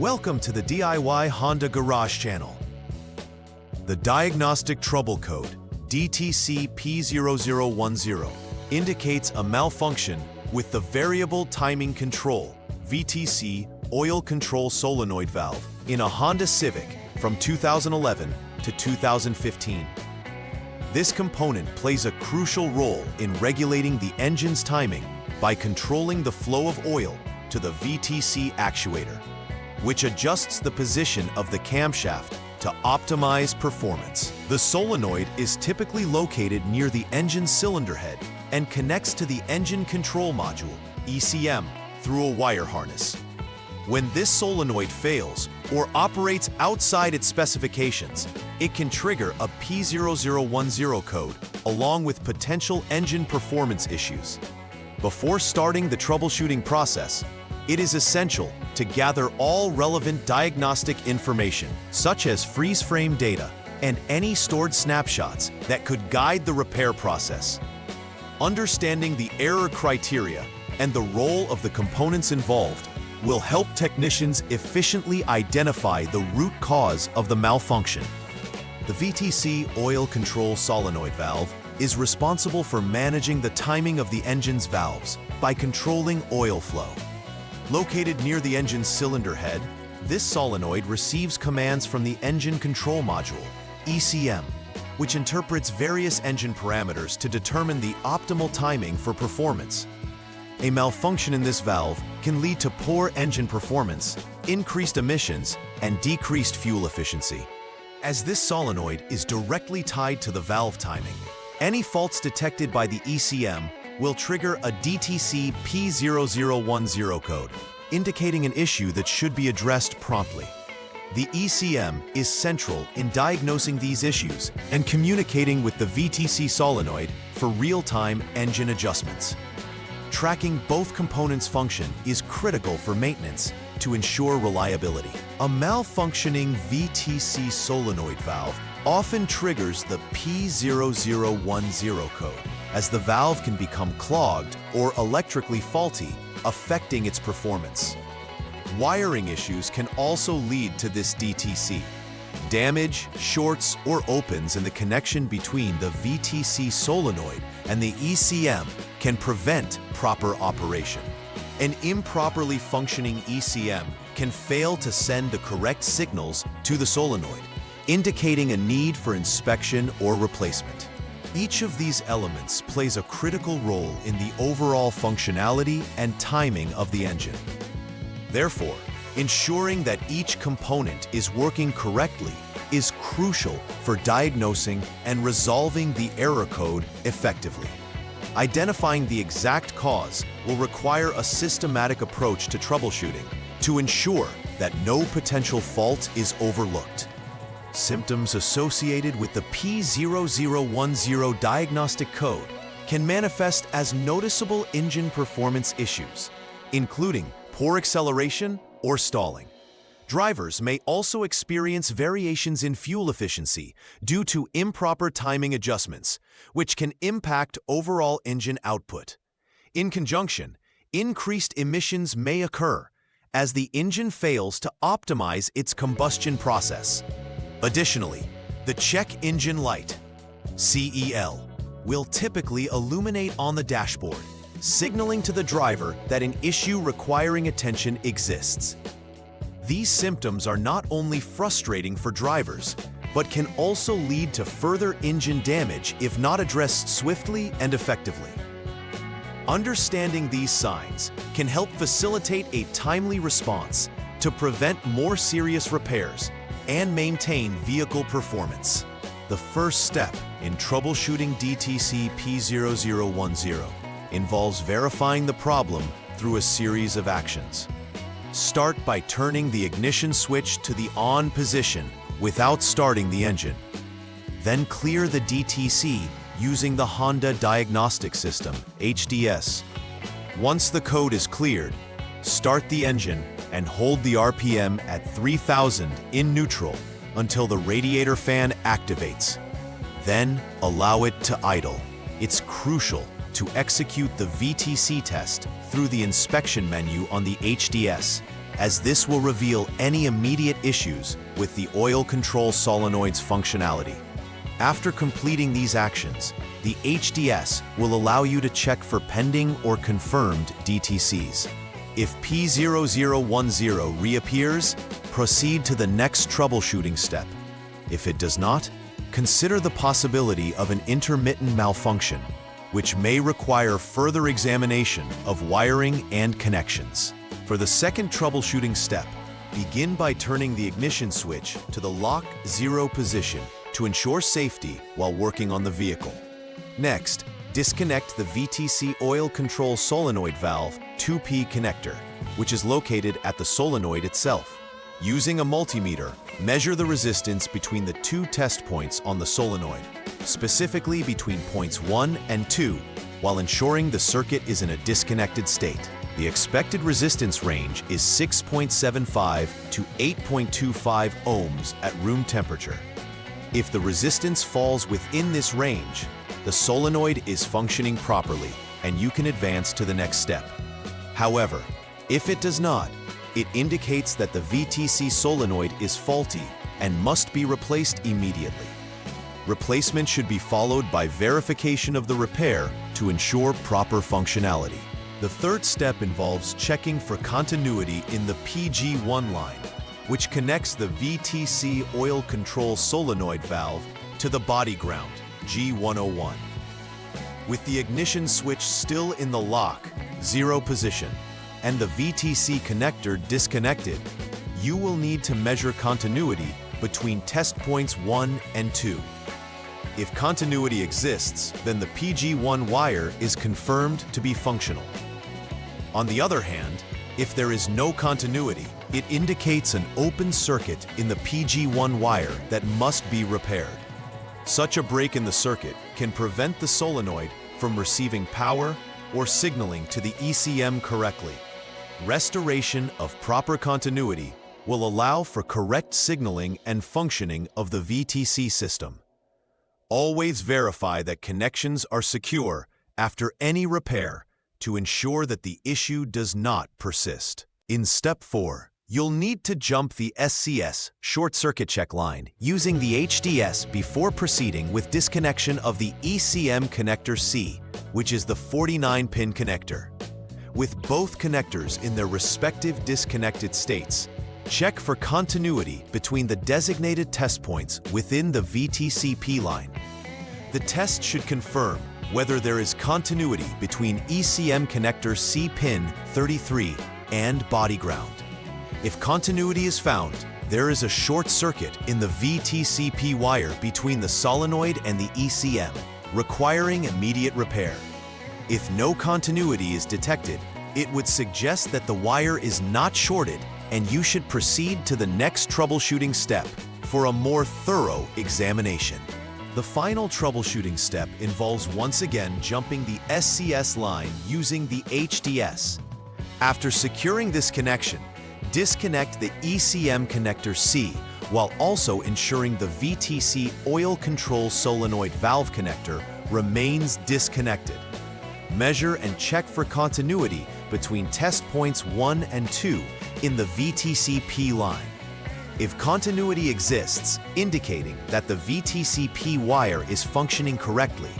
Welcome to the DIY Honda Garage channel. The diagnostic trouble code, DTC P0010, indicates a malfunction with the variable timing control, VTC, oil control solenoid valve in a Honda Civic from 2011 to 2015. This component plays a crucial role in regulating the engine's timing by controlling the flow of oil to the VTC actuator, which adjusts the position of the camshaft to optimize performance. The solenoid is typically located near the engine cylinder head and connects to the engine control module, ECM, through a wire harness. When this solenoid fails or operates outside its specifications, it can trigger a P0010 code along with potential engine performance issues. Before starting the troubleshooting process, it is essential to gather all relevant diagnostic information, such as freeze frame data and any stored snapshots that could guide the repair process. Understanding the error criteria and the role of the components involved will help technicians efficiently identify the root cause of the malfunction. The VTC oil control solenoid valve is responsible for managing the timing of the engine's valves by controlling oil flow. Located near the engine's cylinder head, this solenoid receives commands from the engine control module, ECM, which interprets various engine parameters to determine the optimal timing for performance. A malfunction in this valve can lead to poor engine performance, increased emissions, and decreased fuel efficiency. As this solenoid is directly tied to the valve timing, any faults detected by the ECM will trigger a DTC P0010 code, indicating an issue that should be addressed promptly. The ECM is central in diagnosing these issues and communicating with the VTC solenoid for real-time engine adjustments. Tracking both components' function is critical for maintenance to ensure reliability. A malfunctioning VTC solenoid valve often triggers the P0010 code, as the valve can become clogged or electrically faulty, affecting its performance. Wiring issues can also lead to this DTC. Damage, shorts, or opens in the connection between the VTC solenoid and the ECM can prevent proper operation. An improperly functioning ECM can fail to send the correct signals to the solenoid, indicating a need for inspection or replacement. Each of these elements plays a critical role in the overall functionality and timing of the engine. Therefore, ensuring that each component is working correctly is crucial for diagnosing and resolving the error code effectively. Identifying the exact cause will require a systematic approach to troubleshooting to ensure that no potential fault is overlooked. Symptoms associated with the P0010 diagnostic code can manifest as noticeable engine performance issues, including poor acceleration or stalling. Drivers may also experience variations in fuel efficiency due to improper timing adjustments, which can impact overall engine output. In conjunction, increased emissions may occur as the engine fails to optimize its combustion process. Additionally, the check engine light, CEL, will typically illuminate on the dashboard, signaling to the driver that an issue requiring attention exists. These symptoms are not only frustrating for drivers, but can also lead to further engine damage if not addressed swiftly and effectively. Understanding these signs can help facilitate a timely response to prevent more serious repairs and maintain vehicle performance. The first step in troubleshooting DTC P0010 involves verifying the problem through a series of actions. Start by turning the ignition switch to the on position without starting the engine. Then clear the DTC using the Honda Diagnostic System, HDS. Once the code is cleared, start the engine and hold the RPM at 3000 in neutral until the radiator fan activates. Then allow it to idle. It's crucial to execute the VTC test through the inspection menu on the HDS as this will reveal any immediate issues with the oil control solenoid's functionality. After completing these actions, the HDS will allow you to check for pending or confirmed DTCs. If P0010 reappears, proceed to the next troubleshooting step. If it does not, consider the possibility of an intermittent malfunction, which may require further examination of wiring and connections. For the second troubleshooting step, begin by turning the ignition switch to the lock 0 position to ensure safety while working on the vehicle. Next, disconnect the VTC oil control solenoid valve 2P connector, which is located at the solenoid itself. Using a multimeter, measure the resistance between the two test points on the solenoid, specifically between points 1 and 2, while ensuring the circuit is in a disconnected state. The expected resistance range is 6.75 to 8.25 ohms at room temperature. If the resistance falls within this range, the solenoid is functioning properly and you can advance to the next step. However, if it does not, it indicates that the VTC solenoid is faulty and must be replaced immediately. Replacement should be followed by verification of the repair to ensure proper functionality. The third step involves checking for continuity in the PG1 line, which connects the VTC oil control solenoid valve to the body ground, G101. With the ignition switch still in the lock 0 position and the VTC connector disconnected, you will need to measure continuity between test points 1 and 2. If continuity exists, then the PG1 wire is confirmed to be functional. On the other hand, if there is no continuity, it indicates an open circuit in the PG1 wire that must be repaired. Such a break in the circuit can prevent the solenoid from receiving power or signaling to the ECM correctly. Restoration of proper continuity will allow for correct signaling and functioning of the VTC system. Always verify that connections are secure after any repair to ensure that the issue does not persist. In Step 4, you'll need to jump the SCS short circuit check line using the HDS before proceeding with disconnection of the ECM connector C, which is the 49-pin connector. With both connectors in their respective disconnected states, check for continuity between the designated test points within the VTC P line. The test should confirm whether there is continuity between ECM connector C pin 33 and body ground. If continuity is found, there is a short circuit in the VTC P wire between the solenoid and the ECM, requiring immediate repair. If no continuity is detected, it would suggest that the wire is not shorted and you should proceed to the next troubleshooting step for a more thorough examination. The final troubleshooting step involves once again jumping the SCS line using the HDS. After securing this connection, disconnect the ECM connector C while also ensuring the VTC oil control solenoid valve connector remains disconnected. Measure and check for continuity between test points 1 and 2 in the VTC P line. If continuity exists, indicating that the VTC P wire is functioning correctly,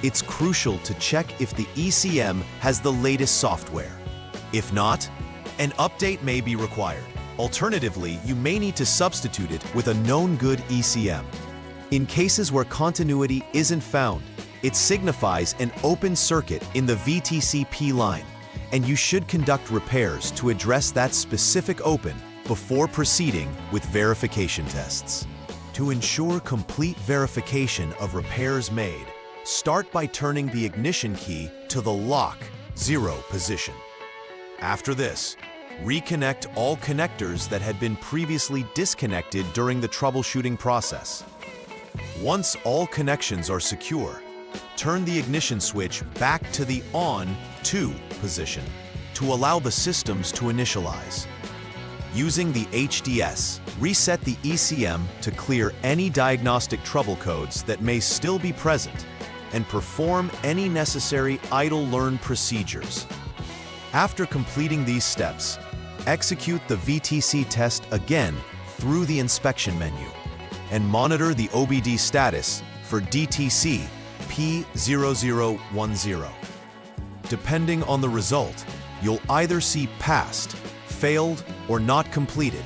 it's crucial to check if the ECM has the latest software. If not, an update may be required. Alternatively, you may need to substitute it with a known good ECM. In cases where continuity isn't found, it signifies an open circuit in the VTC P line, and you should conduct repairs to address that specific open before proceeding with verification tests. To ensure complete verification of repairs made, start by turning the ignition key to the lock 0 position. After this, reconnect all connectors that had been previously disconnected during the troubleshooting process. Once all connections are secure, turn the ignition switch back to the on 2 position to allow the systems to initialize. Using the HDS, reset the ECM to clear any diagnostic trouble codes that may still be present and perform any necessary idle learn procedures. After completing these steps, Execute the VTC test again through the inspection menu and monitor the OBD status for DTC P0010. Depending on the result, you'll either see passed, failed, or not completed,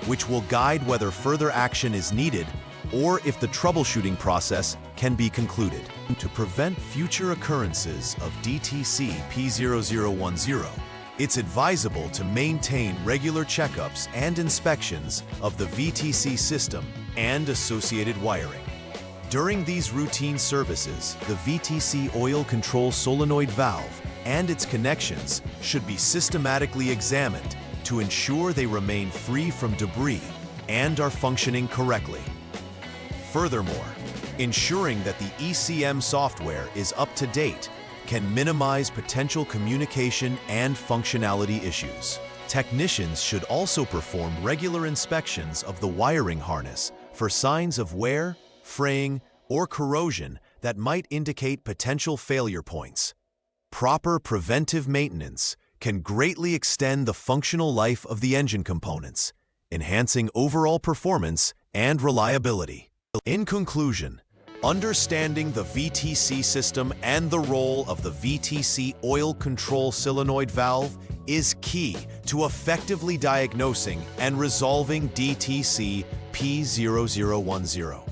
which will guide whether further action is needed or if the troubleshooting process can be concluded. To prevent future occurrences of DTC P0010, it's advisable to maintain regular checkups and inspections of the VTC system and associated wiring. During these routine services, the VTC oil control solenoid valve and its connections should be systematically examined to ensure they remain free from debris and are functioning correctly. Furthermore, ensuring that the ECM software is up to date can minimize potential communication and functionality issues. Technicians should also perform regular inspections of the wiring harness for signs of wear, fraying, or corrosion that might indicate potential failure points. Proper preventive maintenance can greatly extend the functional life of the engine components, enhancing overall performance and reliability. In conclusion, understanding the VTC system and the role of the VTC oil control solenoid valve is key to effectively diagnosing and resolving DTC P0010.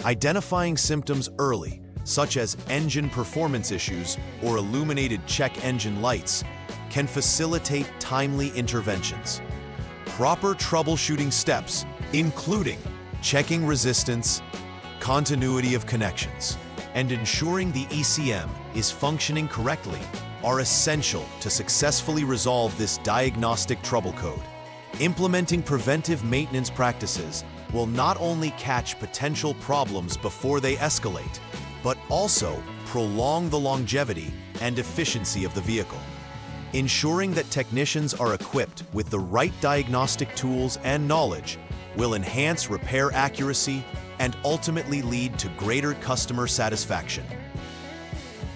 Identifying symptoms early, such as engine performance issues or illuminated check engine lights, can facilitate timely interventions. Proper troubleshooting steps, including checking resistance, continuity of connections, and ensuring the ECM is functioning correctly, are essential to successfully resolve this diagnostic trouble code. Implementing preventive maintenance practices will not only catch potential problems before they escalate, but also prolong the longevity and efficiency of the vehicle. Ensuring that technicians are equipped with the right diagnostic tools and knowledge will enhance repair accuracy and ultimately lead to greater customer satisfaction.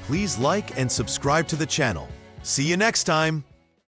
Please like and subscribe to the channel. See you next time!